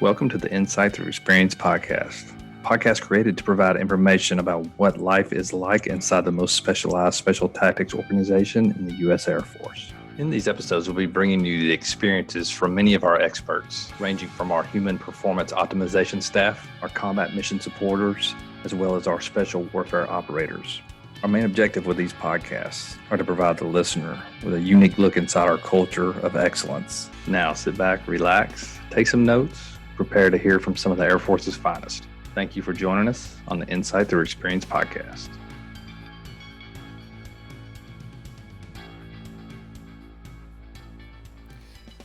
Welcome to the Insight Through Experience podcast. Podcast created to provide information about what life is like inside the most specialized special tactics organization in the U.S. Air Force. In these episodes, we'll be bringing you the experiences from many of our experts, ranging from our human performance optimization staff, our combat mission supporters, as well as our special warfare operators. Our main objective with these podcasts are to provide the listener with a unique look inside our culture of excellence. Now, sit back, relax, take some notes, prepare to hear from some of the Air Force's finest. Thank you for joining us on the Insight Through Experience podcast.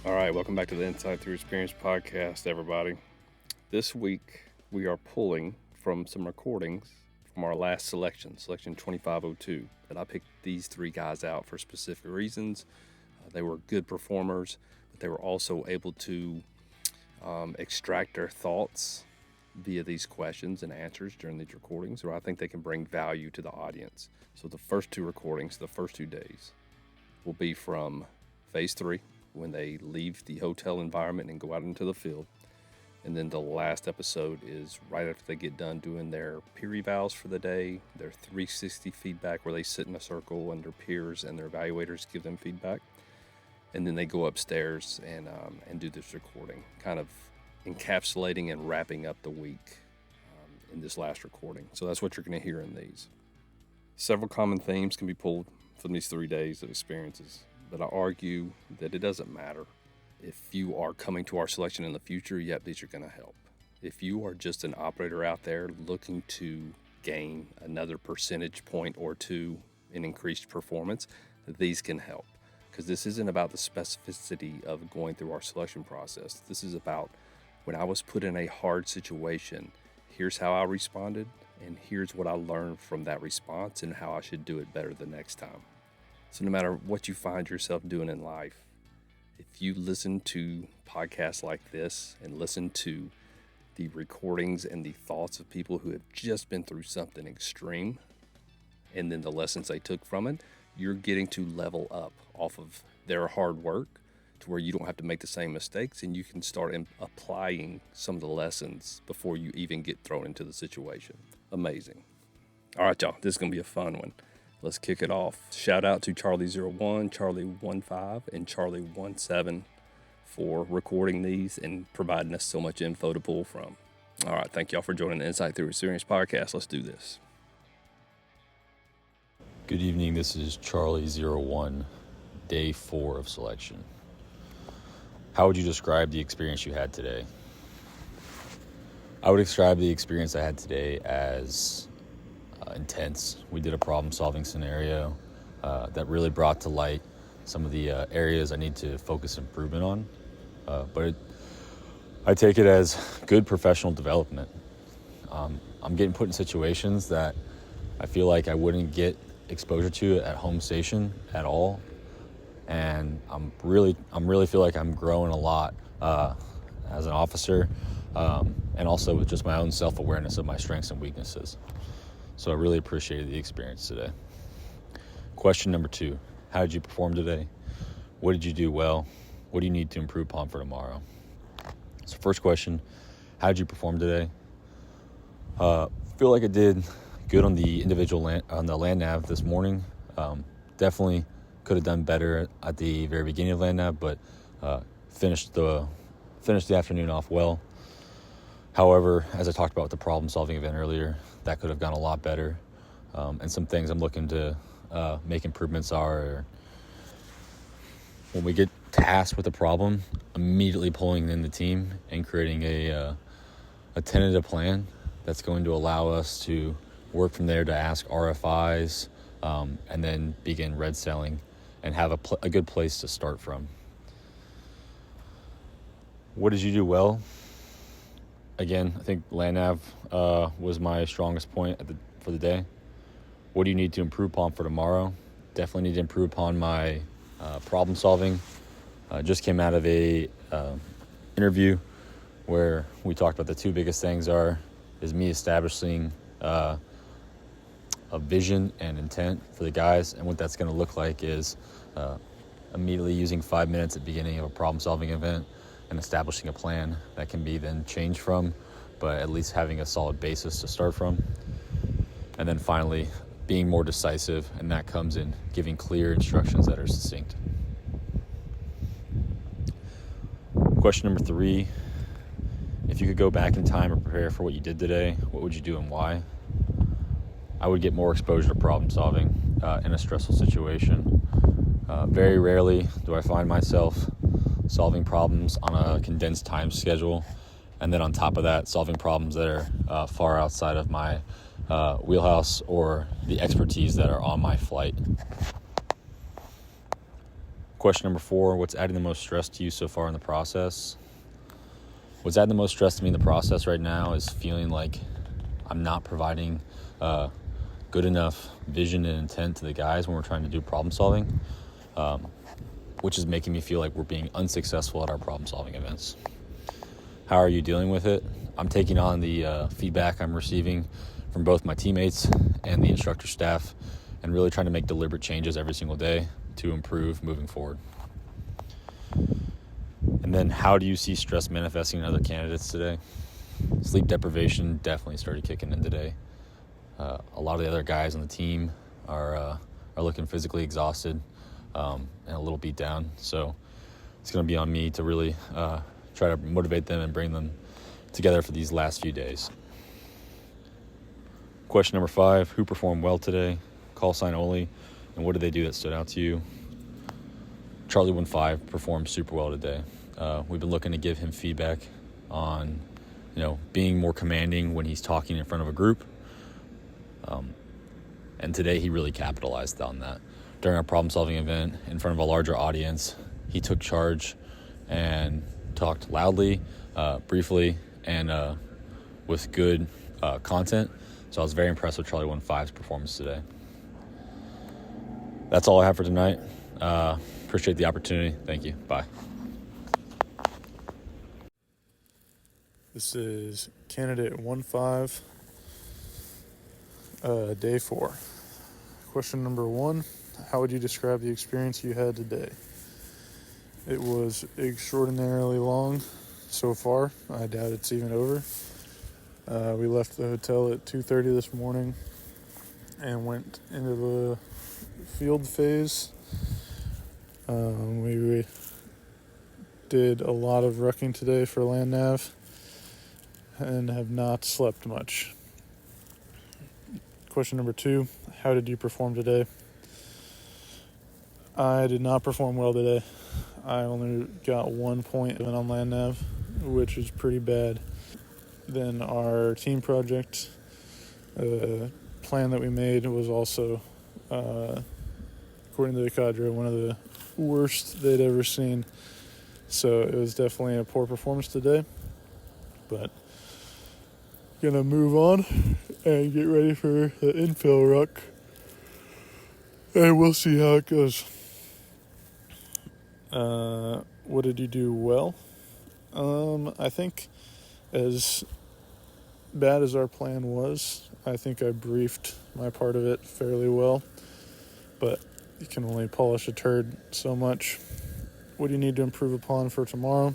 All right, welcome back to the Insight Through Experience podcast, everybody. This week, we are pulling from some recordings from our last selection 2502. And I picked these three guys out for specific reasons. They were good performers, but they were also able to extract their thoughts via these questions and answers during these recordings, or I think they can bring value to the audience. So the first two recordings, the first 2 days, will be from phase 3, when they leave the hotel environment and go out into the field. And then the last episode is right after they get done doing their peer evals for the day, their 360 feedback, where they sit in a circle and their peers and their evaluators give them feedback. And then they go upstairs and do this recording, kind of encapsulating and wrapping up the week in this last recording. So that's what you're going to hear in these. Several common themes can be pulled from these 3 days of experiences, but I argue that it doesn't matter if you are coming to our selection in the future, yet these are going to help. If you are just an operator out there looking to gain another percentage point or two in increased performance, these can help. Because this isn't about the specificity of going through our selection process. This is about when I was put in a hard situation, here's how I responded, and here's what I learned from that response and how I should do it better the next time. So no matter what you find yourself doing in life, if you listen to podcasts like this and listen to the recordings and the thoughts of people who have just been through something extreme, and then the lessons they took from it, you're getting to level up off of their hard work to where you don't have to make the same mistakes, and you can start applying some of the lessons before you even get thrown into the situation. Amazing. All right, y'all, this is going to be a fun one. Let's kick it off. Shout out to Charlie01, Charlie15, and Charlie17 for recording these and providing us so much info to pull from. All right, thank y'all for joining the Insight Through Experience podcast. Let's do this. Good evening, this is Charlie01, day 4 of selection. How would you describe the experience you had today? I would describe the experience I had today as intense. We did a problem-solving scenario that really brought to light some of the areas I need to focus improvement on. But I take it as good professional development. I'm getting put in situations that I feel like I wouldn't get exposure to at home station at all, and I'm really feel like I'm growing a lot as an officer, and also with just my own self-awareness of my strengths and weaknesses. So I really appreciated the experience today. Question number 2, how did you perform today? What did you do well? What do you need to improve upon for tomorrow? So first question, how did you perform today? Feel like I did good on the individual on the land nav this morning. Definitely could have done better at the very beginning of land nav, but finished the afternoon off well. However, as I talked about with the problem-solving event earlier, that could have gone a lot better. And some things I'm looking to make improvements are when we get tasked with a problem, immediately pulling in the team and creating a tentative plan that's going to allow us to work from there to ask RFIs, and then begin red selling and have a good place to start from. What did you do well? Again, I think land nav was my strongest point for the day. What do you need to improve upon for tomorrow? Definitely need to improve upon my problem solving. Just came out of a interview where we talked about the 2 biggest things is me establishing a vision and intent for the guys, and what that's going to look like is immediately using 5 minutes at the beginning of a problem-solving event and establishing a plan that can be then changed from, but at least having a solid basis to start from. And then finally, being more decisive, and that comes in giving clear instructions that are succinct. Question number 3, if you could go back in time and prepare for what you did today, what would you do and why? I would get more exposure to problem solving in a stressful situation. Very rarely do I find myself solving problems on a condensed time schedule, and then on top of that, solving problems that are far outside of my wheelhouse or the expertise that are on my flight. Question number 4, what's adding the most stress to you so far in the process? What's adding the most stress to me in the process right now is feeling like I'm not providing good enough vision and intent to the guys when we're trying to do problem solving, which is making me feel like we're being unsuccessful at our problem solving events. How are you dealing with it? I'm taking on the feedback I'm receiving from both my teammates and the instructor staff, and really trying to make deliberate changes every single day to improve moving forward. And then how do you see stress manifesting in other candidates today? Sleep deprivation definitely started kicking in today. A lot of the other guys on the team are looking physically exhausted and a little beat down. So it's going to be on me to really try to motivate them and bring them together for these last few days. Question number 5, who performed well today? Call sign only. And what did they do that stood out to you? Charlie 15 performed super well today. We've been looking to give him feedback on, being more commanding when he's talking in front of a group. And today he really capitalized on that. During our problem-solving event in front of a larger audience, he took charge and talked loudly, briefly, and with good content. So I was very impressed with Charlie 15's performance today. That's all I have for tonight. Appreciate the opportunity. Thank you. Bye. This is candidate 15, day 4. Question number 1, how would you describe the experience you had today? It was extraordinarily long so far. I doubt it's even over. We left the hotel at 2:30 this morning and went into the field phase. We did a lot of rucking today for land nav and have not slept much. Question number 2, how did you perform today? I did not perform well today. I only got 1 point on land nav, which is pretty bad. Then our team project plan that we made was also, according to the cadre, one of the worst they'd ever seen. So it was definitely a poor performance today. But gonna move on and get ready for the infill ruck. And we'll see how it goes. What did you do well? I think as bad as our plan was, I think I briefed my part of it fairly well. But you can only polish a turd so much. What do you need to improve upon for tomorrow?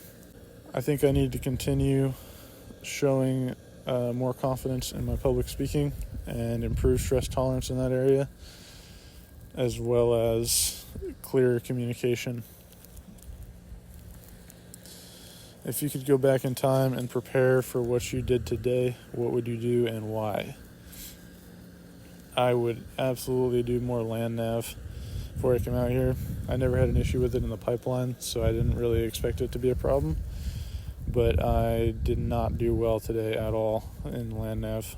I think I need to continue showing more confidence in my public speaking and improve stress tolerance in that area, as well as clearer communication. If you could go back in time and prepare for what you did today, what would you do and why? I would absolutely do more land nav before I came out here. I never had an issue with it in the pipeline, so I didn't really expect it to be a problem. But I did not do well today at all in land nav.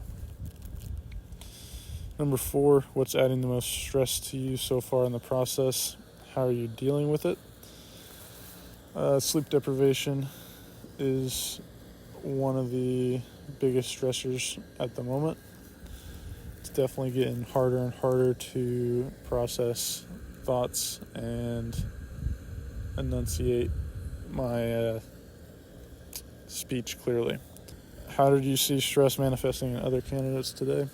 Number 4, what's adding the most stress to you so far in the process? How are you dealing with it? Sleep deprivation is one of the biggest stressors at the moment. It's definitely getting harder and harder to process thoughts and enunciate my speech clearly. How did you see stress manifesting in other candidates today?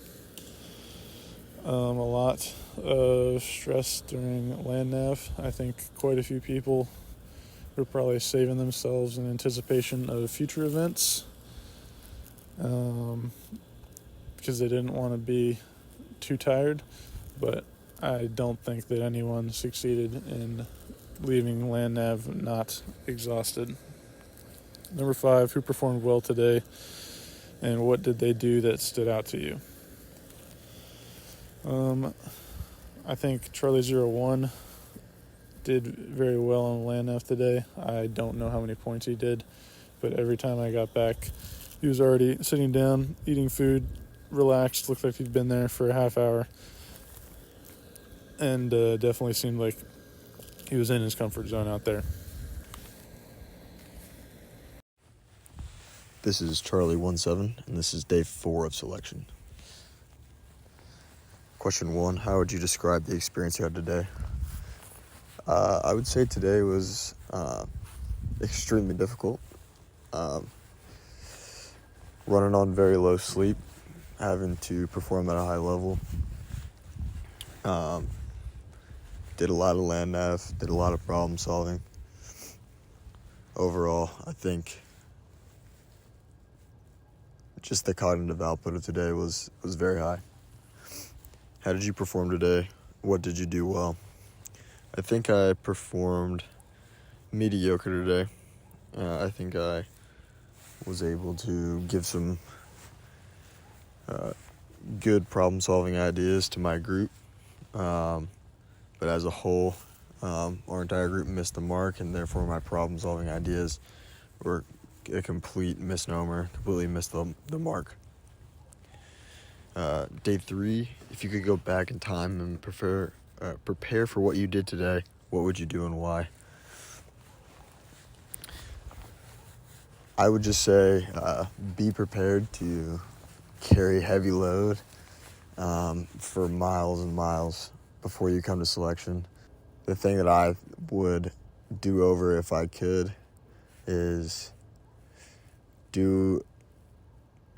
A lot of stress during land nav. I think quite a few people were probably saving themselves in anticipation of future events, because they didn't want to be too tired. But I don't think that anyone succeeded in leaving land nav not exhausted. Number 5, who performed well today, and what did they do that stood out to you? I think Charlie 01 did very well on land nav today. I don't know how many points he did, but every time I got back, he was already sitting down, eating food, relaxed, looked like he'd been there for a half hour, and definitely seemed like he was in his comfort zone out there. This is Charlie 17, and this is day 4 of selection. Question 1, how would you describe the experience you had today? I would say today was extremely difficult. Running on very low sleep, having to perform at a high level. Did a lot of land nav, did a lot of problem solving. Overall, I think just the cognitive output of today was very high. How did you perform today? What did you do well? I think I performed mediocre today. I think I was able to give some good problem-solving ideas to my group. But as a whole, our entire group missed the mark, and therefore my problem-solving ideas were a complete misnomer, completely missed the mark. Day 3, if you could go back in time and prepare for what you did today, what would you do and why? I would just say be prepared to carry heavy load for miles and miles before you come to selection. The thing that I would do over if I could is do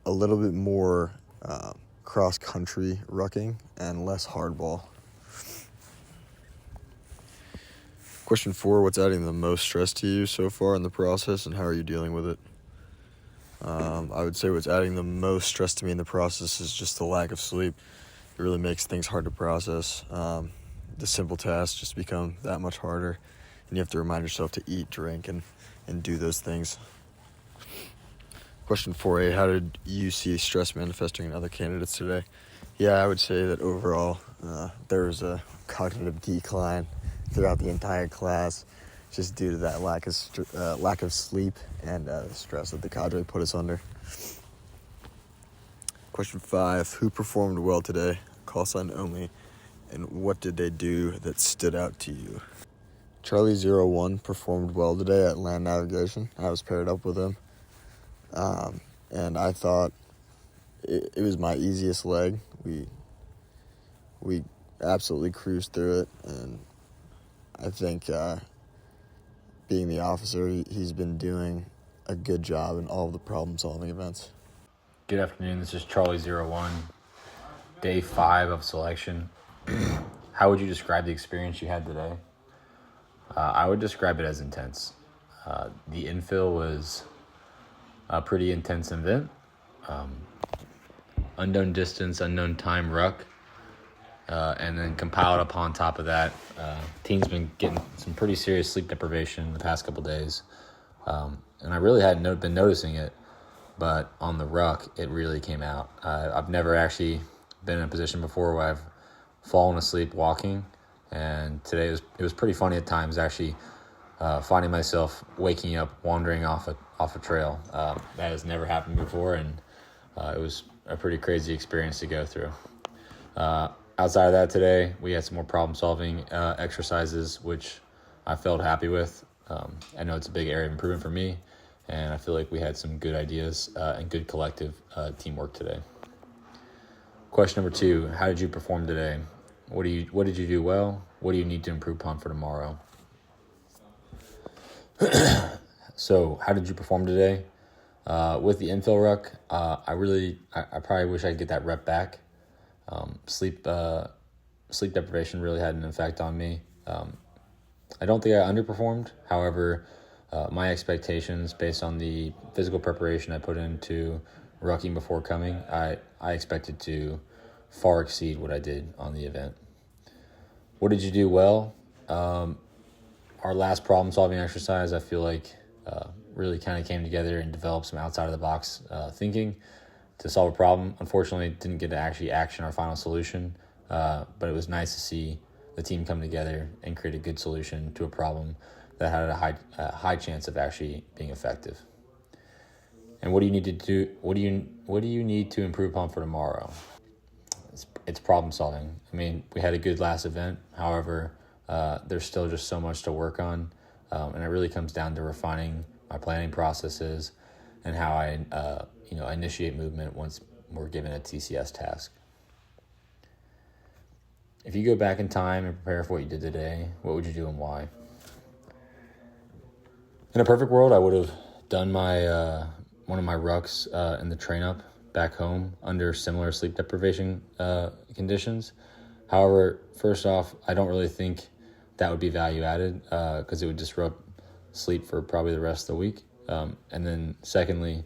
a little bit more cross-country rucking and less hardball. Question 4, what's adding the most stress to you so far in the process, and how are you dealing with it? I would say what's adding the most stress to me in the process is just the lack of sleep. It really makes things hard to process. The simple tasks just become that much harder, and you have to remind yourself to eat, drink, and do those things. Question 4A, how did you see stress manifesting in other candidates today? Yeah, I would say that overall there was a cognitive decline throughout the entire class, just due to that lack of sleep and the stress that the cadre put us under. Question 5, who performed well today? Call sign only. And what did they do that stood out to you? Charlie 01 performed well today at land navigation. I was paired up with him. And I thought it was my easiest leg. We absolutely cruised through it, and I think being the officer, he's been doing a good job in all of the problem-solving events. Good afternoon, this is Charlie 01, day 5 of selection. How would you describe the experience you had today? I would describe it as intense. The infill was a pretty intense event. Unknown distance, unknown time ruck. And then compiled upon top of that, team's been getting some pretty serious sleep deprivation the past couple days. And I really hadn't been noticing it, but on the ruck, it really came out. I've never actually been in a position before where I've fallen asleep walking, and today it was pretty funny at times, actually, finding myself waking up, wandering off a trail. That has never happened before, and it was a pretty crazy experience to go through. Outside of that today, we had some more problem-solving exercises, which I felt happy with. I know it's a big area of improvement for me, and I feel like we had some good ideas and good collective teamwork today. Question number 2, how did you perform today? What did you do well? What do you need to improve upon for tomorrow? So, how did you perform today? With the infill ruck, I probably wish I could get that rep back. Sleep deprivation really had an effect on me. I don't think I underperformed. However, My expectations based on the physical preparation I put into rucking before coming, I expected to far exceed what I did on the event. What did you do well? Our last problem-solving exercise, I feel like, really kind of came together and developed some outside-of-the-box thinking to solve a problem. Unfortunately, didn't get to actually action our final solution, but it was nice to see the team come together and create a good solution to a problem that had a high chance of actually being effective. And what do you need to do? What do you need to improve upon for tomorrow? It's problem solving. I mean, we had a good last event. However, there's still just so much to work on, and it really comes down to refining my planning processes and how I initiate movement once we're given a TCS task. If you go back in time and prepare for what you did today, what would you do and why? In a perfect world, I would have done my one of my rucks in the train up back home under similar sleep deprivation conditions. However, first off, I don't really think that would be value added because it would disrupt sleep for probably the rest of the week. And then secondly,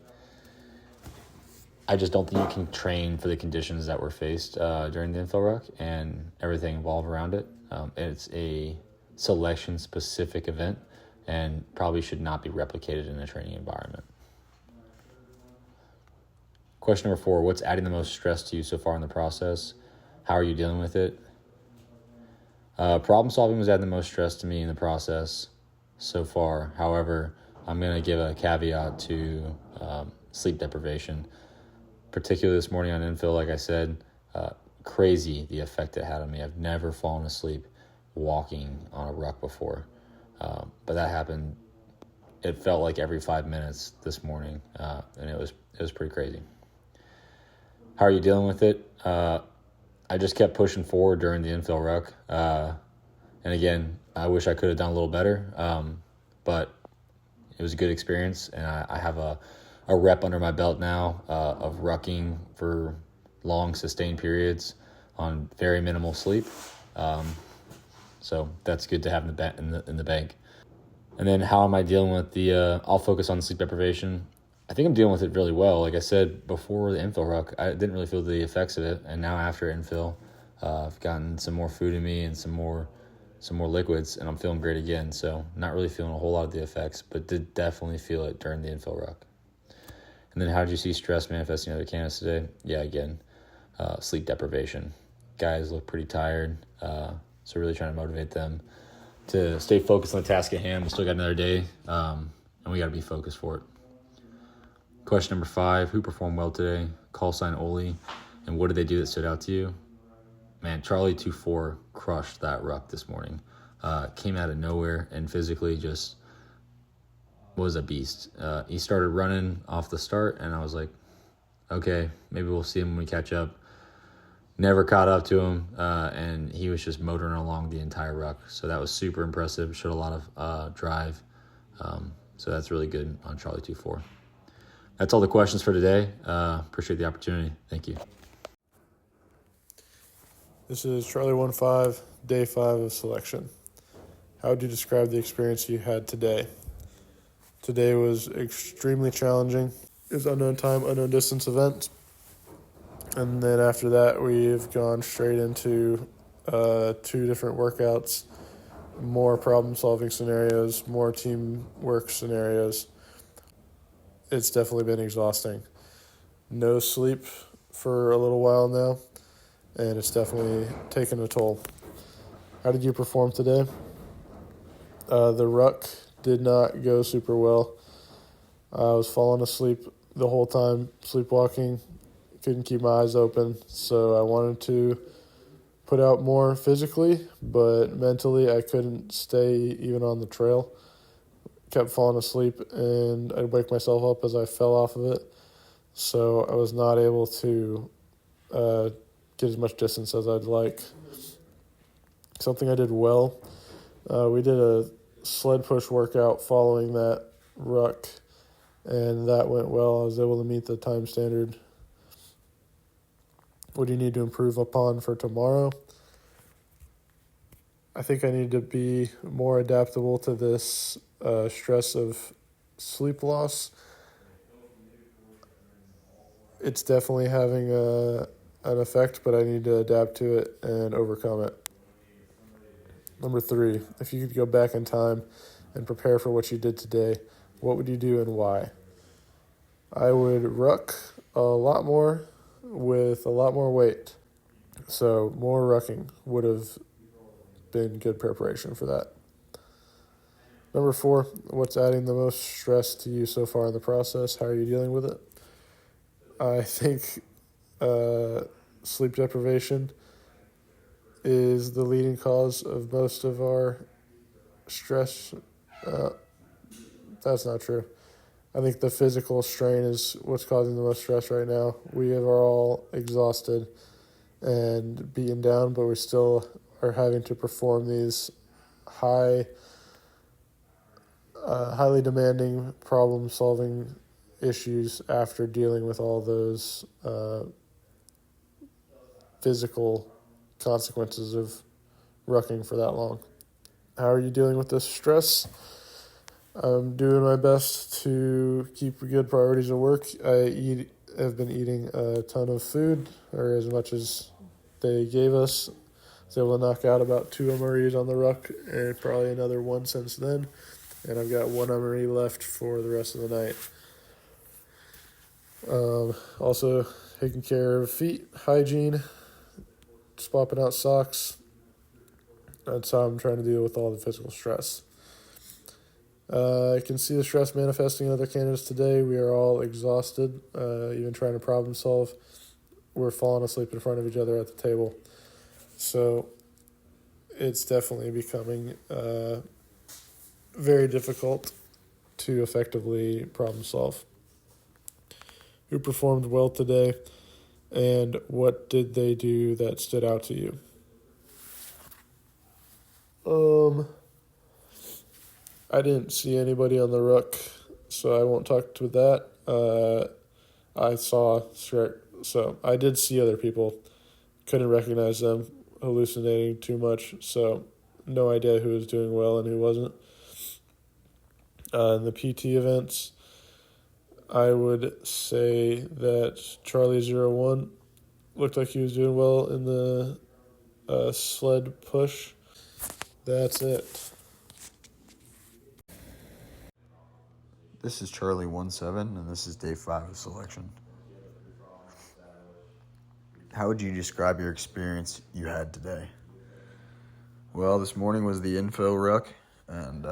I just don't think you can train for the conditions that were faced during the infill ruck and everything involved around it. It's a selection-specific event and probably should not be replicated in a training environment. Question number 4, what's adding the most stress to you so far in the process? How are you dealing with it? Problem solving was adding the most stress to me in the process so far. However, I'm going to give a caveat to sleep deprivation. Particularly this morning on infill, like I said, crazy the effect it had on me. I've never fallen asleep walking on a ruck before. But that happened, it felt like every 5 minutes this morning, and it was pretty crazy. How are you dealing with it? I just kept pushing forward during the infill ruck. And again, I wish I could have done a little better, but it was a good experience, and I have a rep under my belt now of rucking for long, sustained periods on very minimal sleep. So that's good to have in the bank. And then how am I dealing with I'll focus on the sleep deprivation. I think I'm dealing with it really well. Like I said, before the infill ruck, I didn't really feel the effects of it. And now after infill, I've gotten some more food in me and some more liquids, and I'm feeling great again. So not really feeling a whole lot of the effects, but did definitely feel it during the infill ruck. And then how did you see stress manifesting in other candidates today? Yeah, again, sleep deprivation. Guys look pretty tired, so really trying to motivate them to stay focused on the task at hand. We still got another day, and we got to be focused for it. Question number 5, who performed well today? Call sign Oli, and what did they do that stood out to you? Man, Charlie 24 crushed that ruck this morning. Came out of nowhere and physically just was a beast. He started running off the start, and I was like, okay, maybe we'll see him when we catch up. Never caught up to him, and he was just motoring along the entire ruck. So that was super impressive. Showed a lot of drive. So that's really good on Charlie 24. That's all the questions for today. Appreciate the opportunity. Thank you. This is Charlie 15, day 5 of selection. How would you describe the experience you had today? Today was extremely challenging. It was unknown time, unknown distance event. And then after that, we've gone straight into 2 different workouts, more problem-solving scenarios, more teamwork scenarios. It's definitely been exhausting. No sleep for a little while now, and it's definitely taken a toll. How did you perform today? The ruck did not go super well. I was falling asleep the whole time, sleepwalking. Couldn't keep my eyes open, so I wanted to put out more physically, but mentally I couldn't stay even on the trail. Kept falling asleep, and I'd wake myself up as I fell off of it, so I was not able to get as much distance as I'd like. Something I did well, we did a sled push workout following that ruck, and that went well. I was able to meet the time standard. What do you need to improve upon for tomorrow? I think I need to be more adaptable to this stress of sleep loss. It's definitely having an effect, but I need to adapt to it and overcome it. Number 3, if you could go back in time and prepare for what you did today, what would you do and why? I would ruck a lot more with a lot more weight. So more rucking would have been good preparation for that. Number 4, what's adding the most stress to you so far in the process? How are you dealing with it? I think sleep deprivation is the leading cause of most of our stress. That's not true. I think the physical strain is what's causing the most stress right now. We are all exhausted and beaten down, but we still are having to perform these highly demanding problem-solving issues after dealing with all those physical consequences of rucking for that long. How are you dealing with this stress? I'm doing my best to keep good priorities at work. I have been eating a ton of food, or as much as they gave us. I was able to knock out about 2 MREs on the ruck, and probably another 1 since then. And I've got 1 MRE left for the rest of the night. Also, taking care of feet, hygiene, swapping out socks. That's how I'm trying to deal with all the physical stress. I can see the stress manifesting in other candidates today. We are all exhausted, even trying to problem solve. We're falling asleep in front of each other at the table. So it's definitely becoming very difficult to effectively problem solve. Who performed well today, and what did they do that stood out to you? I didn't see anybody on the ruck, so I won't talk to that. So I did see other people, couldn't recognize them, hallucinating too much, so no idea who was doing well and who wasn't. In the PT events, I would say that Charlie 01 looked like he was doing well in the sled push. That's it. This is Charlie 17, and this is day 5 of selection. How would you describe your experience you had today? Well, this morning was the Xfill ruck, and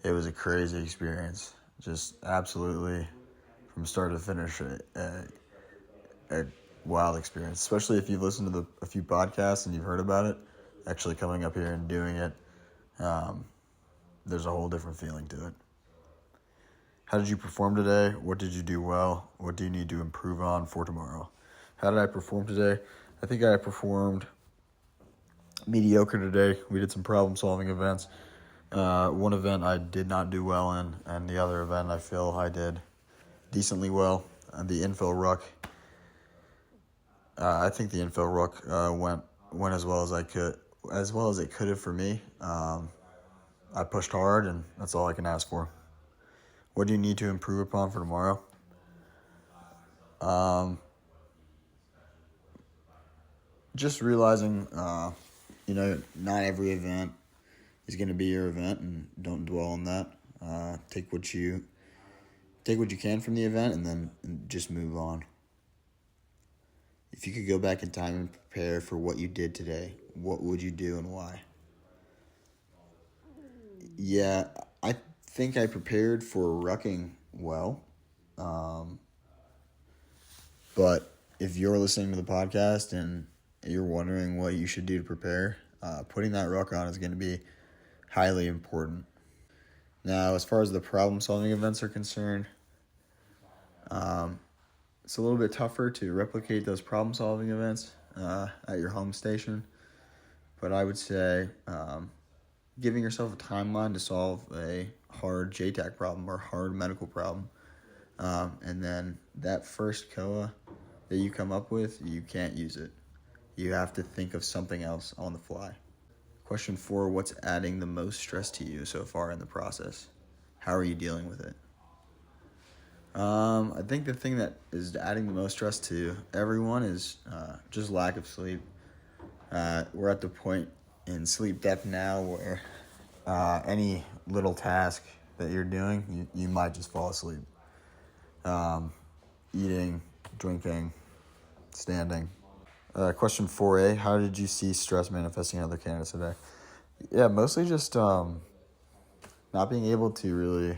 it was a crazy experience. Just absolutely, from start to finish, a wild experience. Especially if you've listened to a few podcasts and you've heard about it, actually coming up here and doing it, there's a whole different feeling to it. How did you perform today? What did you do well? What do you need to improve on for tomorrow? How did I perform today? I think I performed mediocre today. We did some problem-solving events. One event I did not do well in, and the other event I feel I did decently well. The Xfill ruck, I think the Xfill ruck went as well as it could have for me. I pushed hard, and that's all I can ask for. What do you need to improve upon for tomorrow? Just realizing, not every event is going to be your event, and don't dwell on that. Take what you can from the event, and then just move on. If you could go back in time and prepare for what you did today, what would you do and why? Yeah, I think I prepared for rucking well. But if you're listening to the podcast and you're wondering what you should do to prepare, putting that ruck on is going to be highly important. Now, as far as the problem-solving events are concerned, it's a little bit tougher to replicate those problem-solving events at your home station. But I would say giving yourself a timeline to solve a hard JTAC problem or hard medical problem. And then that first COA that you come up with, you can't use it. You have to think of something else on the fly. Question 4, what's adding the most stress to you so far in the process? How are you dealing with it? I think the thing that is adding the most stress to everyone is just lack of sleep. We're at the point in sleep depth now where any little task that you're doing, you might just fall asleep. Eating, drinking, standing. Question 4A, how did you see stress manifesting in other candidates today? Yeah, mostly just not being able to really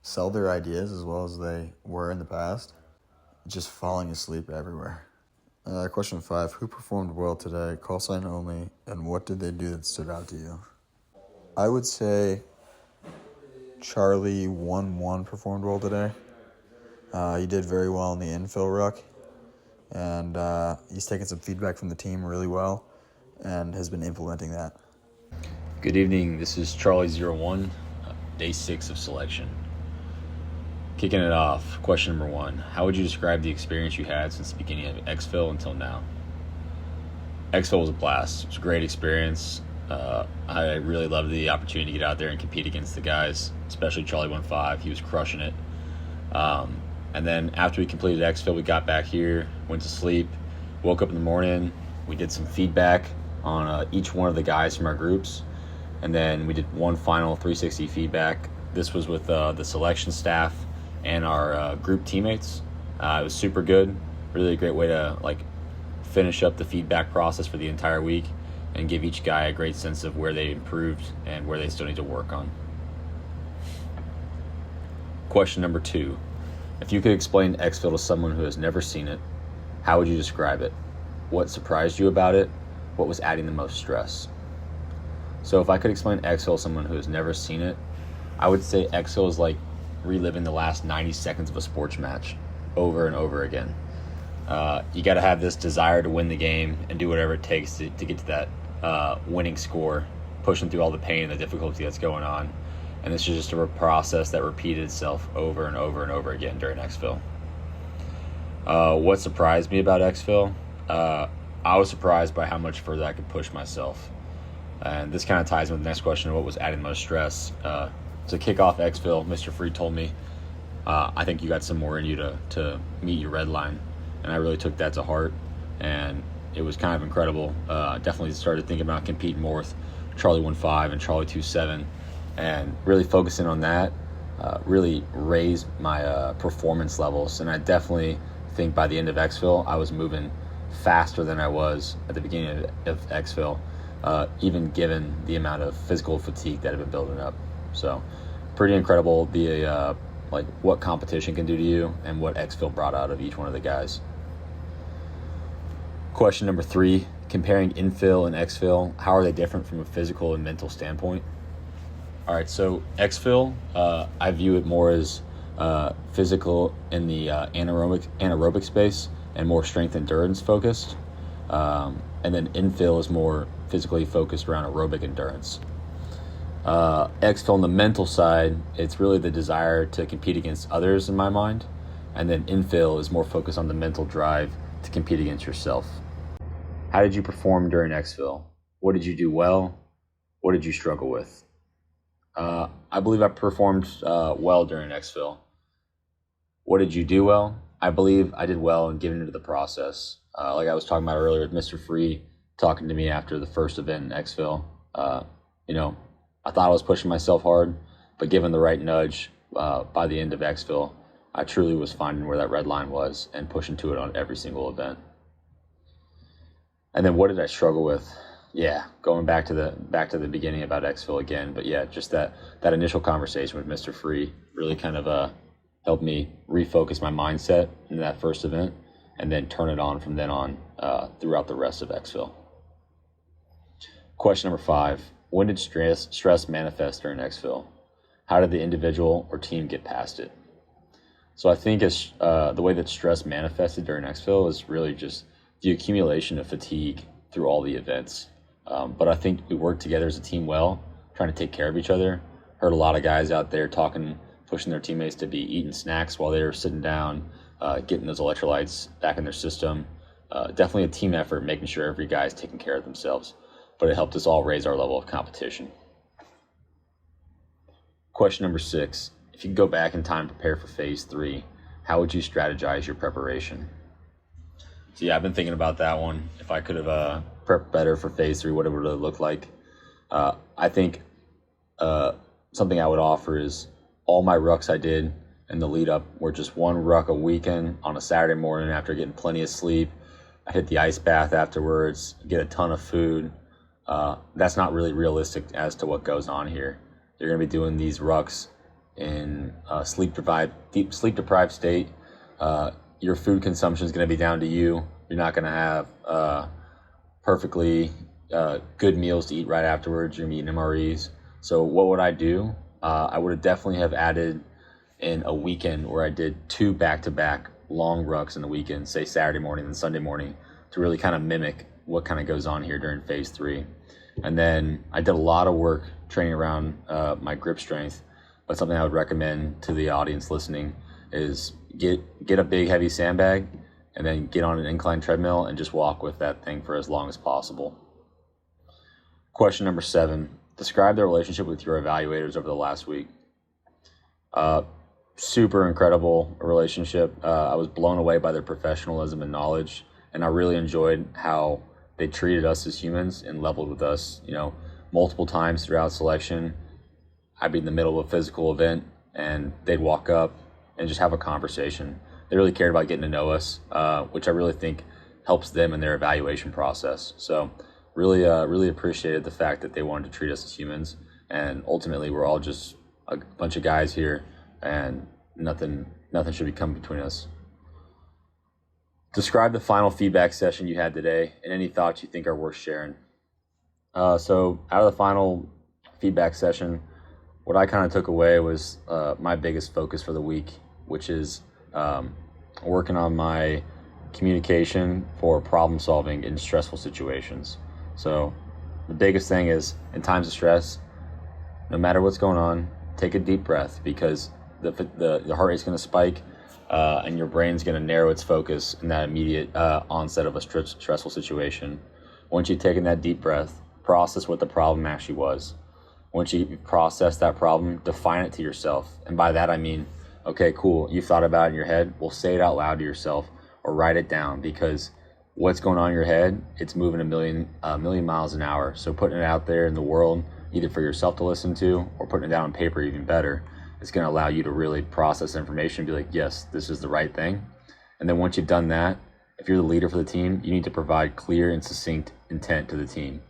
sell their ideas as well as they were in the past. Just falling asleep everywhere. Question 5, who performed well today, call sign only, and what did they do that stood out to you? I would say C01 performed well today. He did very well in the infill ruck, and he's taken some feedback from the team really well and has been implementing that. Good evening. This is Charlie01, day 6 of selection. Kicking it off, question number 1. How would you describe the experience you had since the beginning of Xfill until now? Xfill was a blast. It was a great experience. I really loved the opportunity to get out there and compete against the guys, especially Charlie 15. He was crushing it. And then after we completed Xfill, we got back here, went to sleep, woke up in the morning. We did some feedback on each one of the guys from our groups. And then we did one final 360 feedback. This was with the selection staff and our group teammates. It was super good. Really a great way to finish up the feedback process for the entire week and give each guy a great sense of where they improved and where they still need to work on. Question number 2. If you could explain Xfill to someone who has never seen it, how would you describe it? What surprised you about it? What was adding the most stress? So if I could explain Xfill to someone who has never seen it, I would say Xfill is like reliving the last 90 seconds of a sports match over and over again. You got to have this desire to win the game and do whatever it takes to get to that winning score, pushing through all the pain and the difficulty that's going on. And this is just a process that repeated itself over and over and over again during Xfill. What surprised me about Xfill? I was surprised by how much further I could push myself. And this kind of ties in with the next question of what was adding the most stress. To kick off Xfill, Mr. Free told me, I think you got some more in you to meet your red line. And I really took that to heart. And it was kind of incredible. Definitely started thinking about competing more with Charlie 15 and Charlie 27. And really focusing on that really raised my performance levels. And I definitely think by the end of Xfill, I was moving faster than I was at the beginning of Xfill, even given the amount of physical fatigue that had been building up. So pretty incredible what competition can do to you and what Xfill brought out of each one of the guys. Question number 3, comparing infill and Xfill, how are they different from a physical and mental standpoint? All right, so Xfill, I view it more as physical in the anaerobic space and more strength endurance focused. And then infill is more physically focused around aerobic endurance. Xfill on the mental side, it's really the desire to compete against others in my mind. And then infill is more focused on the mental drive to compete against yourself. How did you perform during Xfill? What did you do well? What did you struggle with? I believe I performed well during Xfill. What did you do well? I believe I did well in giving into the process. Like I was talking about earlier with Mr. Free talking to me after the first event in Xfill. I thought I was pushing myself hard, but given the right nudge by the end of Xfill, I truly was finding where that red line was and pushing to it on every single event. And then what did I struggle with? Yeah, going back to the beginning about Xfill again, but yeah, just that initial conversation with Mr. Free really kind of helped me refocus my mindset in that first event and then turn it on from then on throughout the rest of Xfill. Question number 5, when did stress manifest during Xfill? How did the individual or team get past it? So I think the way that stress manifested during Xfill is really just the accumulation of fatigue through all the events. But I think we worked together as a team well, trying to take care of each other. Heard a lot of guys out there talking, pushing their teammates to be eating snacks while they were sitting down, getting those electrolytes back in their system. Definitely a team effort, making sure every guy is taking care of themselves. but it helped us all raise our level of competition. Question number 6, if you could go back in time and prepare for phase 3, how would you strategize your preparation? So yeah, I've been thinking about that one. If I could have prepped better for phase 3, what it would have looked like. I think something I would offer is all my rucks I did in the lead up were just one ruck a weekend on a Saturday morning after getting plenty of sleep. I hit the ice bath afterwards, get a ton of food. That's not really realistic as to what goes on here. You're going to be doing these rucks in deep sleep deprived state. Your food consumption is going to be down to you. You're not going to have perfectly good meals to eat right afterwards. You're eating MREs. So what would I do? I would have definitely have added in a weekend where I did 2 back-to-back long rucks in the weekend, say Saturday morning and Sunday morning, to really kind of mimic what kind of goes on here during phase 3. And then I did a lot of work training around my grip strength, but something I would recommend to the audience listening is get a big heavy sandbag and then get on an incline treadmill and just walk with that thing for as long as possible. Question number 7, describe the relationship with your evaluators over the last week. Super incredible relationship. I was blown away by their professionalism and knowledge, and I really enjoyed how they treated us as humans and leveled with us, multiple times throughout selection. I'd be in the middle of a physical event and they'd walk up and just have a conversation. They really cared about getting to know us, which I really think helps them in their evaluation process. So really appreciated the fact that they wanted to treat us as humans, and ultimately we're all just a bunch of guys here and nothing should be coming between us. Describe the final feedback session you had today and any thoughts you think are worth sharing. So out of the final feedback session, what I kind of took away was my biggest focus for the week, which is working on my communication for problem solving in stressful situations. So the biggest thing is, in times of stress, no matter what's going on, take a deep breath, because the heart rate's going to spike and your brain's going to narrow its focus in that immediate onset of a stressful situation. Once you've taken that deep breath, process what the problem actually was. Once you process that problem, define it to yourself. And by that I mean, okay, cool, you thought about it in your head, well, say it out loud to yourself or write it down, because what's going on in your head, it's moving a million miles an hour. So putting it out there in the world, either for yourself to listen to or putting it down on paper, even better, it's going to allow you to really process information and be like, yes, this is the right thing. And then once you've done that, if you're the leader for the team, you need to provide clear and succinct intent to the team.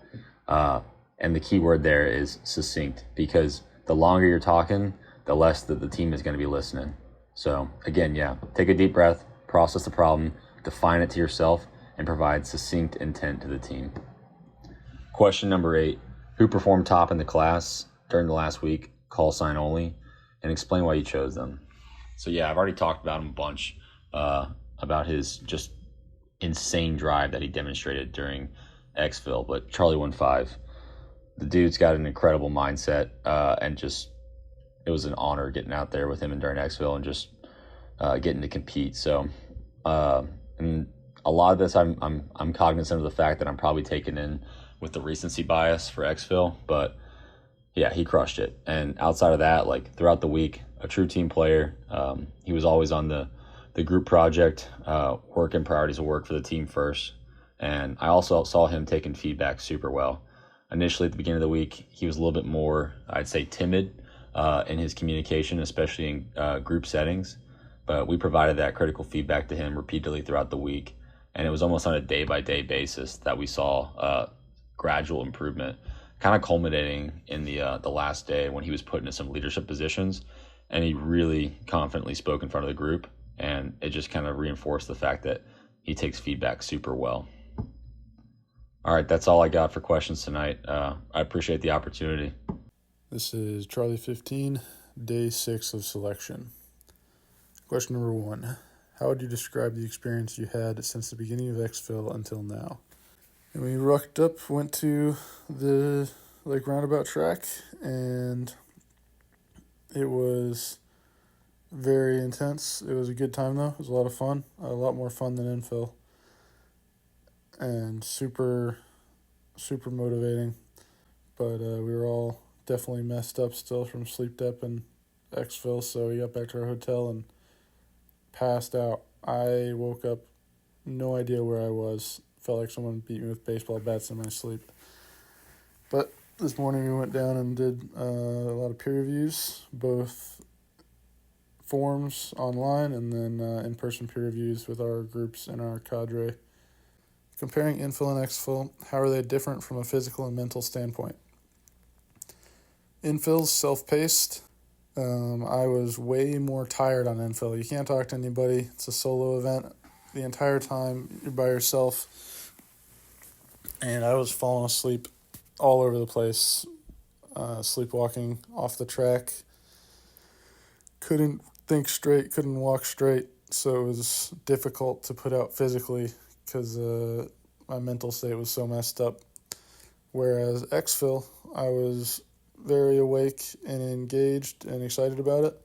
And the key word there is succinct, because the longer you're talking, the less that the team is going to be listening. So again, take a deep breath, process the problem, define it to yourself, and provide succinct intent to the team. Question number 8, who performed top in the class during the last week, call sign only, and explain why you chose them. So I've already talked about him a bunch, about his just insane drive that he demonstrated during Xfill, but Charlie 15, the dude's got an incredible mindset, and just, it was an honor getting out there with him and during Xfill and just getting to compete. So, and a lot of this, I'm cognizant of the fact that I'm probably taken in with the recency bias for Xfill, but he crushed it. And outside of that, like throughout the week, a true team player. He was always on the group project, working priorities of work for the team first. And I also saw him taking feedback super well. Initially at the beginning of the week, he was a little bit more, I'd say, timid in his communication, especially in group settings. But we provided that critical feedback to him repeatedly throughout the week. And it was almost on a day-by-day basis that we saw gradual improvement, kind of culminating in the last day when he was put into some leadership positions. And he really confidently spoke in front of the group. And it just kind of reinforced the fact that he takes feedback super well. All right, that's all I got for questions tonight. I appreciate the opportunity. This is Charlie 15, day 6 of selection. Question number 1. How would you describe the experience you had since the beginning of Xfill until now? And we rucked up, went to the roundabout track, and it was very intense. It was a good time though. It was a lot of fun. A lot more fun than infill. And super super motivating. But we were all definitely messed up still from sleep dep and Xfill, so we got back to our hotel and passed out. I woke up, no idea where I was. Felt like someone beat me with baseball bats in my sleep. But this morning we went down and did a lot of peer reviews, both forms online and then in-person peer reviews with our groups and our cadre. Comparing infill and Xfill, how are they different from a physical and mental standpoint? Infill's self-paced. I was way more tired on infill. You can't talk to anybody. It's a solo event. The entire time you're by yourself. And I was falling asleep all over the place, sleepwalking off the track. Couldn't think straight, couldn't walk straight. So it was difficult to put out physically because my mental state was so messed up. Whereas Xfill, I was very awake and engaged and excited about it,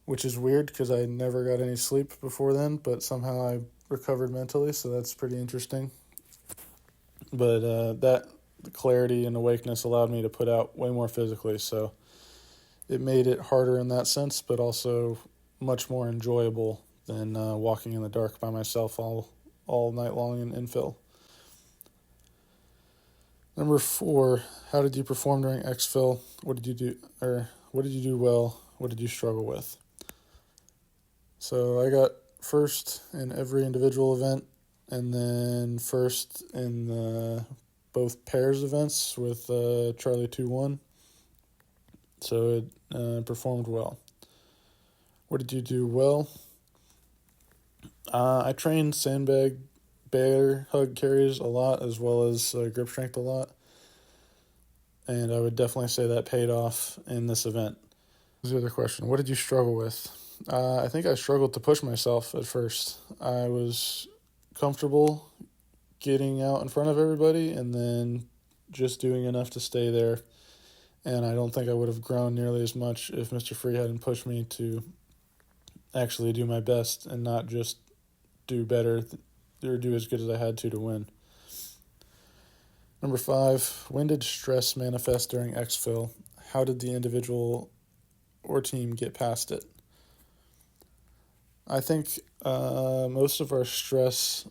which is weird because I never got any sleep before then, but somehow I recovered mentally, so that's pretty interesting. But that clarity and awakeness allowed me to put out way more physically, so it made it harder in that sense, but also much more enjoyable than walking in the dark by myself all night long in infill. Number 4, how did you perform during Xfill? What did you do well? What did you struggle with? So I got first in every individual event, and then first in both pairs events with Charlie 2-1. So it performed well. What did you do well? I trained sandbag bear hug carries a lot, as well as grip strength a lot. And I would definitely say that paid off in this event. Here's the other question. What did you struggle with? I think I struggled to push myself at first. I was comfortable getting out in front of everybody and then just doing enough to stay there. And I don't think I would have grown nearly as much if Mr. Free hadn't pushed me to actually do my best and not just do better or do as good as I had to win. Number 5, when did stress manifest during Xfill? How did the individual or team get past it? I think most of our stress,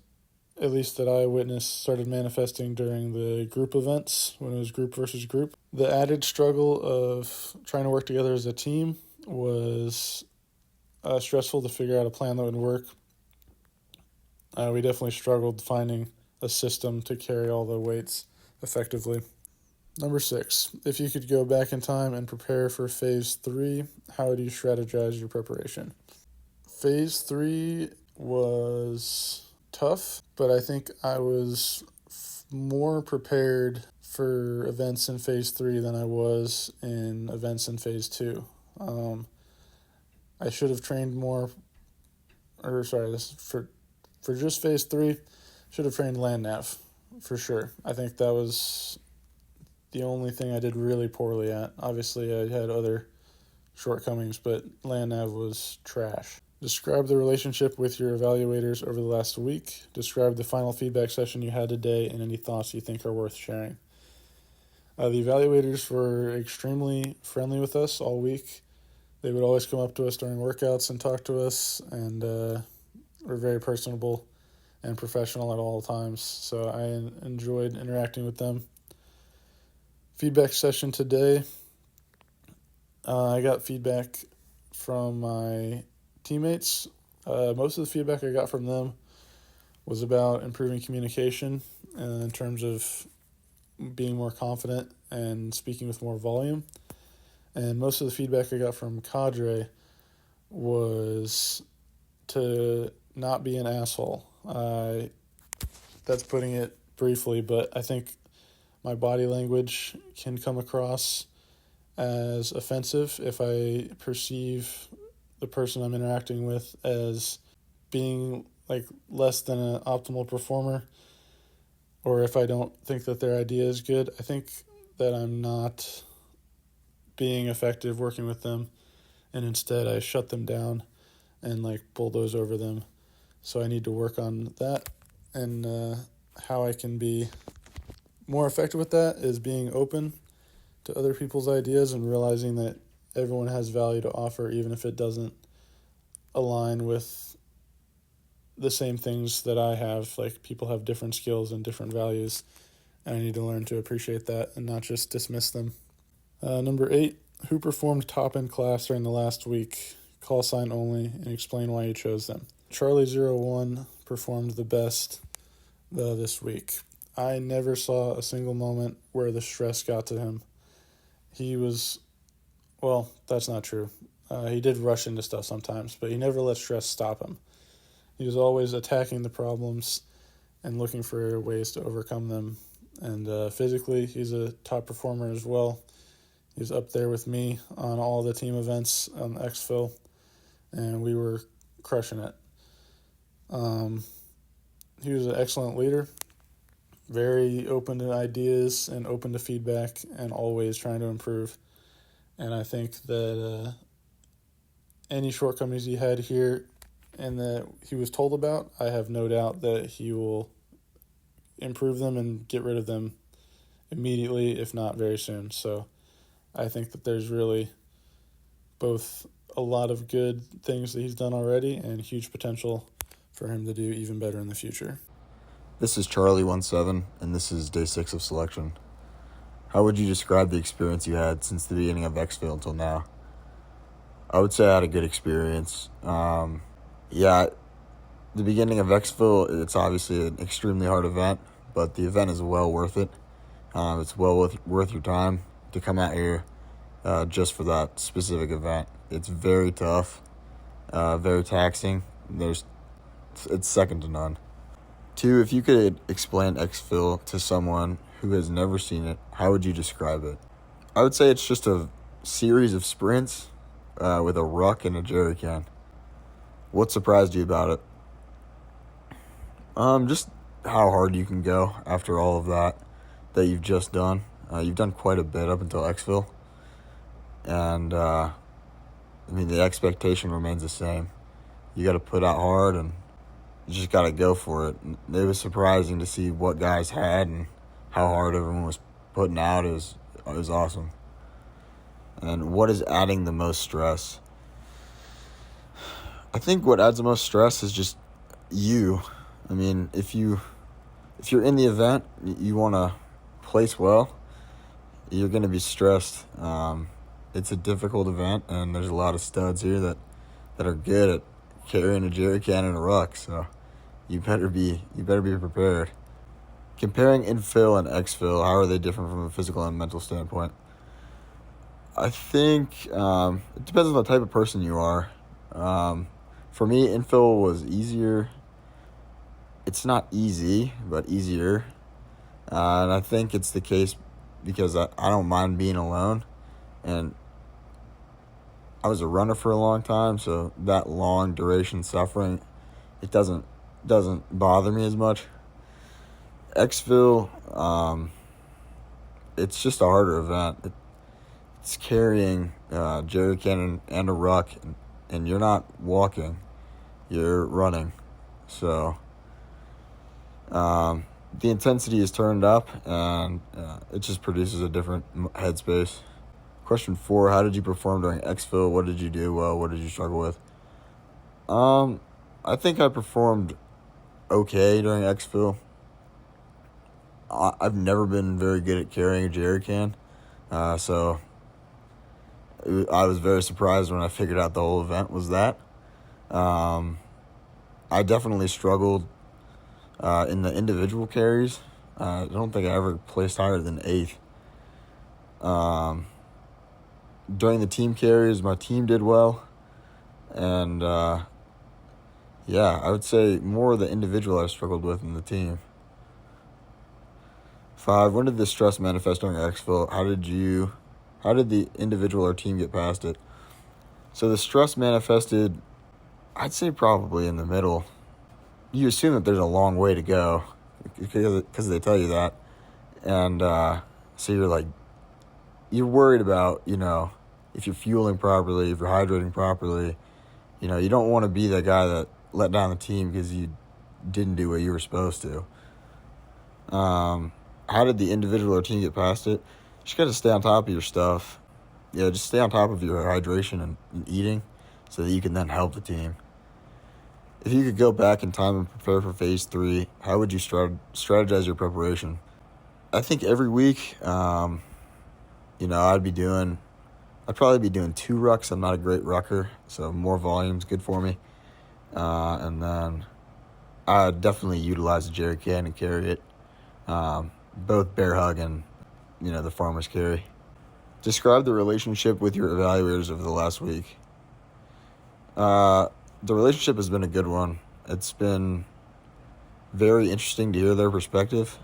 at least that I witnessed, started manifesting during the group events when it was group versus group. The added struggle of trying to work together as a team was stressful to figure out a plan that would work. We definitely struggled finding a system to carry all the weights effectively. Number 6, if you could go back in time and prepare for Phase 3, how would you strategize your preparation? Phase 3 was tough, but I think I was more prepared for events in Phase 3 than I was in events in Phase 2. I should have trained more, for just Phase 3, should have trained land nav, for sure. I think that was the only thing I did really poorly at. Obviously, I had other shortcomings, but land nav was trash. Describe the relationship with your evaluators over the last week. Describe the final feedback session you had today and any thoughts you think are worth sharing. The evaluators were extremely friendly with us all week. They would always come up to us during workouts and talk to us, and were very personable and professional at all times. So I enjoyed interacting with them. Feedback session today. I got feedback from my teammates. Most of the feedback I got from them was about improving communication in terms of being more confident and speaking with more volume. And most of the feedback I got from cadre was to not be an asshole. That's putting it briefly, but I think my body language can come across as offensive if I perceive the person I'm interacting with as being like less than an optimal performer, or if I don't think that their idea is good. I think that I'm not being effective working with them, and instead I shut them down and bulldoze over them. So I need to work on that and how I can be more effective with that is being open to other people's ideas and realizing that everyone has value to offer, even if it doesn't align with the same things that I have. Like, people have different skills and different values, and I need to learn to appreciate that and not just dismiss them. Number 8, who performed top in class during the last week? Call sign only, and explain why you chose them. Charlie01 performed the best this week. I never saw a single moment where the stress got to him. He was, well, that's not true. He did rush into stuff sometimes, but he never let stress stop him. He was always attacking the problems and looking for ways to overcome them. And physically, he's a top performer as well. He's up there with me on all the team events on Xfill, and we were crushing it. He was an excellent leader, very open to ideas and open to feedback, and always trying to improve. And I think that any shortcomings he had here and that he was told about, I have no doubt that he will improve them and get rid of them immediately, if not very soon. So I think that there's really both a lot of good things that he's done already and huge potential for him to do even better in the future. This is Charlie17, and this is day 6 of selection. How would you describe the experience you had since the beginning of Xfill until now? I would say I had a good experience. The beginning of Xfill, it's obviously an extremely hard event, but the event is well worth it. It's well worth your time to come out here just for that specific event. It's very tough, very taxing. It's second to none. 2, if you could explain Xfill to someone who has never seen it, how would you describe it? I would say it's just a series of sprints with a ruck and a jerry can. What surprised you about it? Just how hard you can go after all of that you've just done. You've done quite a bit up until Xfill. And, the expectation remains the same. You got to put out hard, and you just got to go for it. It was surprising to see what guys had and how hard everyone was putting out. It was awesome. And what is adding the most stress? I think what adds the most stress is just you. If you're in the event, you want to place well, you're going to be stressed. It's a difficult event, and there's a lot of studs here that are good at carrying a jerry can and a ruck, so you better be prepared. Comparing Infill and Xfill, how are they different from a physical and mental standpoint? I think it depends on the type of person you are. For me, Infill was easier. It's not easy, but easier. And I think it's the case because I don't mind being alone. And I was a runner for a long time, so that long duration suffering, it doesn't bother me as much. Xfill, it's just a harder event. It's carrying jerry can and a ruck, and you're not walking, you're running. So the intensity is turned up, and it just produces a different headspace. Question 4, how did you perform during Xfill? What did you do well? What did you struggle with? I think I performed okay during Xfill. I've never been very good at carrying a jerry can, so I was very surprised when I figured out the whole event was that. I definitely struggled in the individual carries. I don't think I ever placed higher than 8th. During the team carries, my team did well. And, I would say more of the individual I struggled with than the team. 5, when did the stress manifest during Xfill? How did the individual or team get past it? So the stress manifested, I'd say probably in the middle. You assume that there's a long way to go because they tell you that. And so you're worried about, if you're fueling properly, if you're hydrating properly. You don't want to be that guy that let down the team because you didn't do what you were supposed to. how did the individual or team get past it? You just got to stay on top of your stuff. Yeah, just stay on top of your hydration and eating so that you can then help the team. If you could go back in time and prepare for phase 3, how would you strategize your preparation? I think every week, I'd probably be doing 2 rucks. I'm not a great rucker, so more volume's good for me. And then I'd definitely utilize the jerry can and carry it. Both bear hug and, the farmer's carry. Describe the relationship with your evaluators over the last week. The relationship has been a good one. It's been very interesting to hear their perspective,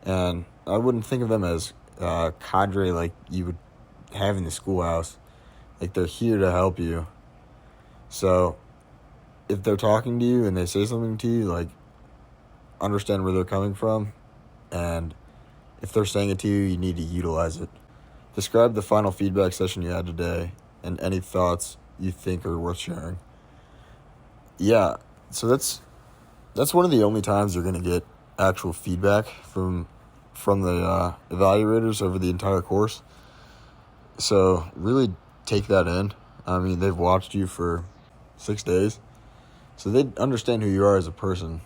and I wouldn't think of them as cadre like you would have in the schoolhouse. Like, they're here to help you. So if they're talking to you and they say something to you, like, understand where they're coming from, and if they're saying it to you, you need to utilize it. Describe the final feedback session you had today and any thoughts you think are worth sharing. Yeah, so that's one of the only times you're going to get actual feedback from the evaluators over the entire course. So really take that in. I mean, they've watched you for 6 days, so they understand who you are as a person.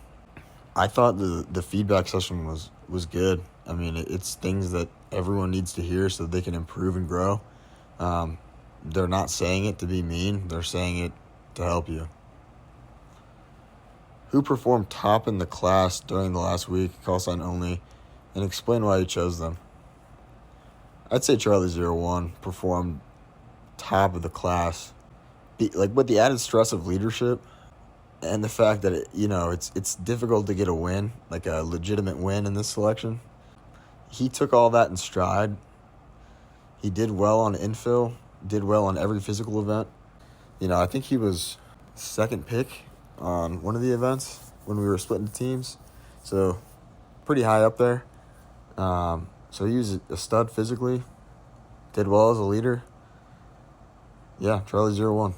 I thought the feedback session was good. I mean, it's things that everyone needs to hear so that they can improve and grow. They're not saying it to be mean. They're saying it to help you. Who performed top in the class during the last week, call sign only, and explain why you chose them? I'd say Charlie 01 performed top of the class. With the added stress of leadership and the fact that it's difficult to get a win, like a legitimate win in this selection. He took all that in stride. He did well on infill, did well on every physical event. I think he was second pick on one of the events when we were splitting the teams. So pretty high up there. So he was a stud physically, did well as a leader. Yeah, Charlie 01.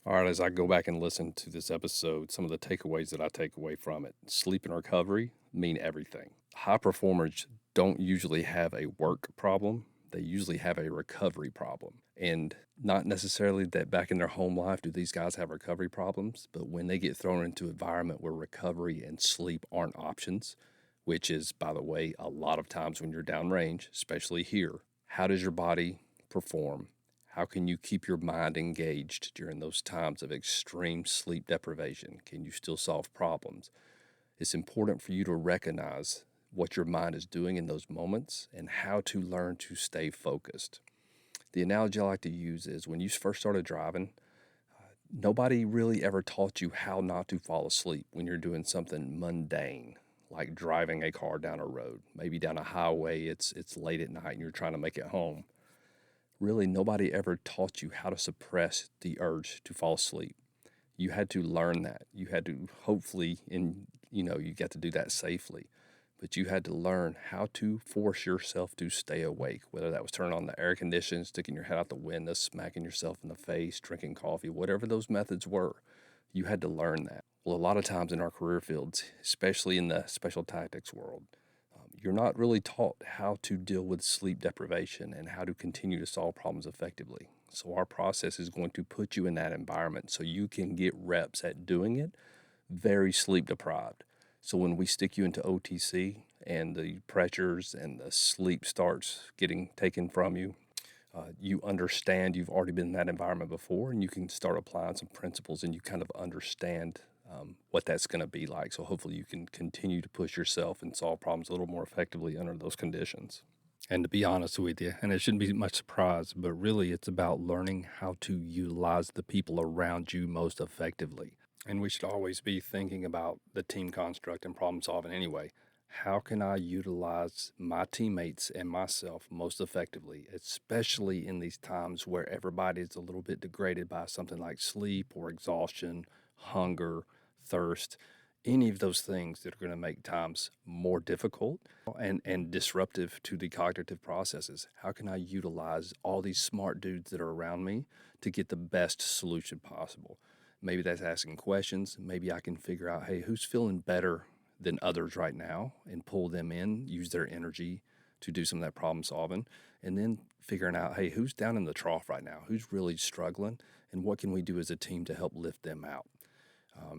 All right, as I go back and listen to this episode, some of the takeaways that I take away from it. Sleep and recovery mean everything. High performers don't usually have a work problem. They usually have a recovery problem. And not necessarily that back in their home life do these guys have recovery problems, but when they get thrown into an environment where recovery and sleep aren't options, which is, by the way, a lot of times when you're downrange, especially here, how does your body perform? How can you keep your mind engaged during those times of extreme sleep deprivation? Can you still solve problems? It's important for you to recognize what your mind is doing in those moments and how to learn to stay focused. The analogy I like to use is when you first started driving, nobody really ever taught you how not to fall asleep when you're doing something mundane, like driving a car down a road, maybe down a highway. It's late at night and you're trying to make it home. Really, nobody ever taught you how to suppress the urge to fall asleep. You had to learn that. You had to hopefully, you got to do that safely. But you had to learn how to force yourself to stay awake, whether that was turning on the air conditioning, sticking your head out the window, smacking yourself in the face, drinking coffee, whatever those methods were. You had to learn that. Well, a lot of times in our career fields, especially in the special tactics world, you're not really taught how to deal with sleep deprivation and how to continue to solve problems effectively. So our process is going to put you in that environment so you can get reps at doing it very sleep deprived. So when we stick you into OTC and the pressures and the sleep starts getting taken from you, you understand you've already been in that environment before, and you can start applying some principles and you kind of understand what that's going to be like. So hopefully you can continue to push yourself and solve problems a little more effectively under those conditions. And to be honest with you, and it shouldn't be much surprise, but really it's about learning how to utilize the people around you most effectively. And we should always be thinking about the team construct and problem solving anyway. How can I utilize my teammates and myself most effectively, especially in these times where everybody's a little bit degraded by something like sleep or exhaustion, hunger, thirst, any of those things that are going to make times more difficult and disruptive to the cognitive processes. How can I utilize all these smart dudes that are around me to get the best solution possible? Maybe that's asking questions. Maybe I can figure out, hey, who's feeling better than others right now and pull them in, use their energy to do some of that problem solving, and then figuring out, hey, who's down in the trough right now? Who's really struggling? And what can we do as a team to help lift them out?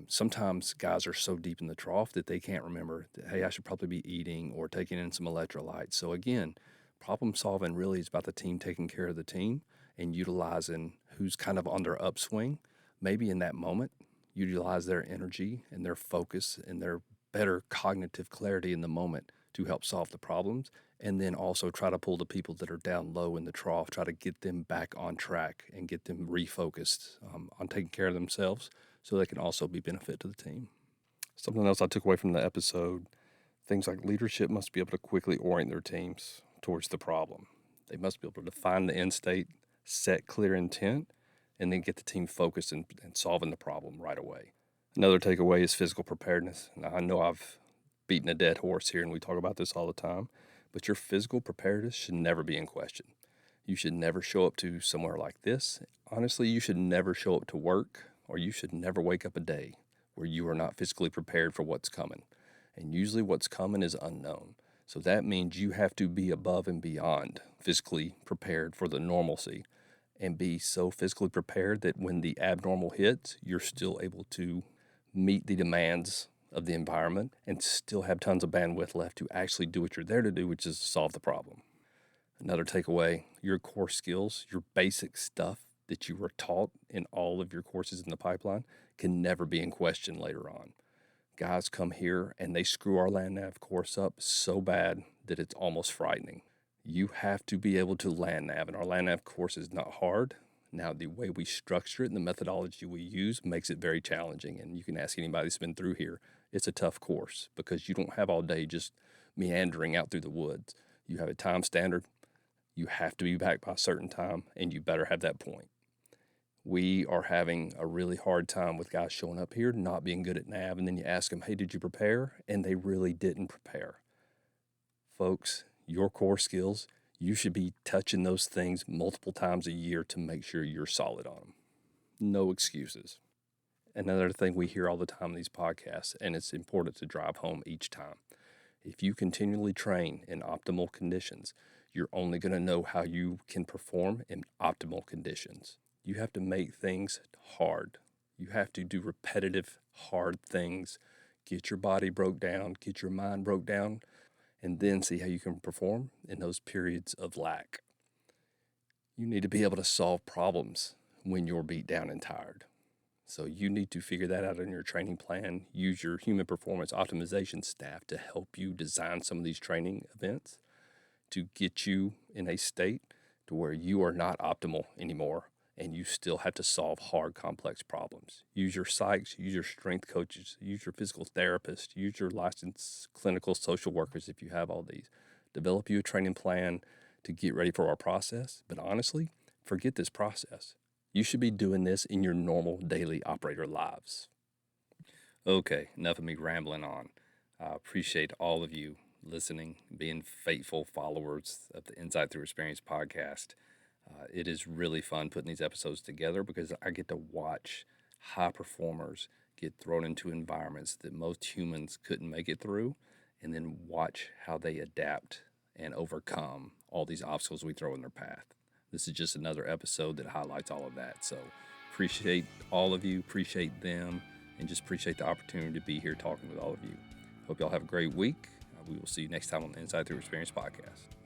Sometimes guys are so deep in the trough that they can't remember that, hey, I should probably be eating or taking in some electrolytes. So again, problem solving really is about the team taking care of the team and utilizing who's kind of on their upswing. Maybe in that moment, utilize their energy and their focus and their better cognitive clarity in the moment to help solve the problems. And then also try to pull the people that are down low in the trough, try to get them back on track and get them refocused on taking care of themselves so they can also be benefit to the team. Something else I took away from the episode, things like leadership must be able to quickly orient their teams towards the problem. They must be able to define the end state, set clear intent, and then get the team focused and solving the problem right away. Another takeaway is physical preparedness. Now, I know I've beaten a dead horse here and we talk about this all the time, but your physical preparedness should never be in question. You should never show up to somewhere like this. Honestly, you should never show up to work, or you should never wake up a day where you are not physically prepared for what's coming. And usually what's coming is unknown. So that means you have to be above and beyond physically prepared for the normalcy and be so physically prepared that when the abnormal hits, you're still able to meet the demands of the environment and still have tons of bandwidth left to actually do what you're there to do, which is solve the problem. Another takeaway, your core skills, your basic stuff that you were taught in all of your courses in the pipeline can never be in question later on. Guys come here and they screw our land nav course up so bad that it's almost frightening. You have to be able to land nav, and our land nav course is not hard. Now, the way we structure it and the methodology we use makes it very challenging, and you can ask anybody that's been through here. It's a tough course because you don't have all day just meandering out through the woods. You have a time standard. You have to be back by a certain time, and you better have that point. We are having a really hard time with guys showing up here, not being good at nav, and then you ask them, hey, did you prepare? And they really didn't prepare. Folks, your core skills, you should be touching those things multiple times a year to make sure you're solid on them. No excuses. Another thing we hear all the time in these podcasts, and it's important to drive home each time. If you continually train in optimal conditions, you're only going to know how you can perform in optimal conditions. You have to make things hard. You have to do repetitive, hard things. Get your body broke down, get your mind broke down, and then see how you can perform in those periods of lack. You need to be able to solve problems when you're beat down and tired. So you need to figure that out in your training plan. Use your human performance optimization staff to help you design some of these training events to get you in a state to where you are not optimal anymore and you still have to solve hard, complex problems. Use your psychs, use your strength coaches, use your physical therapist, use your licensed clinical social workers if you have all these. Develop you a training plan to get ready for our process. But honestly, forget this process. You should be doing this in your normal daily operator lives. Okay, enough of me rambling on. I appreciate all of you listening, being faithful followers of the Insight Through Experience podcast. It is really fun putting these episodes together because I get to watch high performers get thrown into environments that most humans couldn't make it through, and then watch how they adapt and overcome all these obstacles we throw in their path. This is just another episode that highlights all of that. So appreciate all of you, appreciate them, and just appreciate the opportunity to be here talking with all of you. Hope y'all have a great week. We will see you next time on the Insight Through Experience podcast.